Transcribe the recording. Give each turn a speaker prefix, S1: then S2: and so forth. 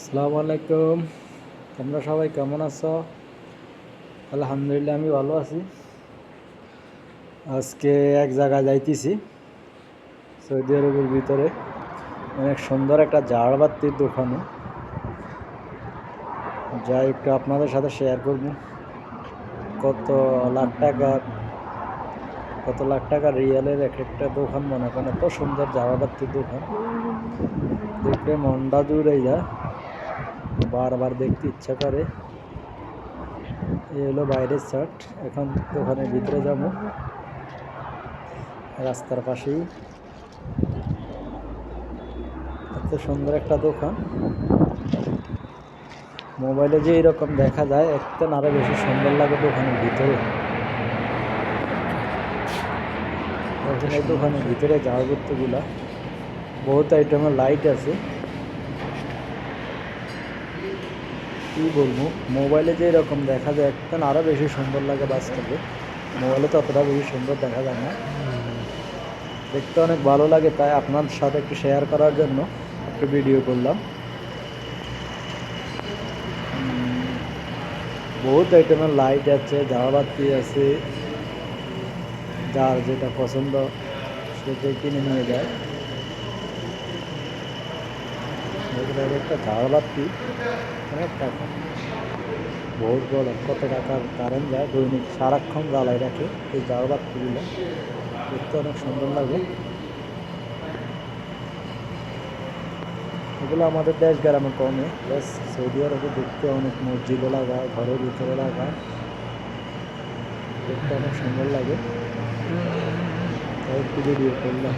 S1: আসসালামু আলাইকুম। তোমরা সবাই কেমন আছো? আলহামদুলিল্লাহ আমি ভালো আছি। আজকে এক জায়গায় যাইতেছি, সৌদি আরবের ভিতরে অনেক সুন্দর একটা ঝাড়বাতির দোকানে যাই, একটু আপনাদের সাথে শেয়ার করব। কত লাখ টাকার কত লাখ টাকা রিয়ালের এক একটা দোকান, মনে করেন এত সুন্দর ঝাড়বাতির দোকান দেখলে মনটা জুড়ে যায়, বারবার দেখতে ইচ্ছা করে। এই হলো বাইরের শার্ট। এখন দোকানের ভিতরে যাবো, রাস্তার পাশেই এত সুন্দর একটা দোকান। মোবাইলে যে এরকম দেখা যায়, একটা আরো বেশি সুন্দর লাগে দোকানের ভিতরে। এখন এই দোকানের ভিতরে ঝাড়বাতিগুলা বহুত আইটেমের লাইট আছে, কি বলবো। মোবাইলে যে এরকম দেখা যায়, একটা আরো বেশি সুন্দর লাগে বাস্তবে। মোবাইলে তো অতটা বেশি সুন্দর দেখা যায় না, দেখতে অনেক ভালো লাগে, তাই আপনার সাথে একটু শেয়ার করার জন্য একটু ভিডিও করলাম। বহুত আইটেমের লাইট আছে, ঝাড়বাতি আছে, যার যেটা পছন্দ সেটা কিনে নিয়ে যায়। একটা ঝাড়বাতি অনেক টাকা, বহুত বড়, কত টাকার কারেন্ট যায় দৈনিক, সারাক্ষণ জ্বালায় রাখে এই ঝাড়বাতিগুলো, দেখতে অনেক সুন্দর লাগে। এগুলো আমাদের দেশ গ্রামে কমে, প্লাস সৌদি আরবে দেখতে অনেক মসজিদে লাগায়, ঘরের ভিতরে লাগায়, দেখতে অনেক সুন্দর লাগে, তাই একটু ভিডিও করলাম।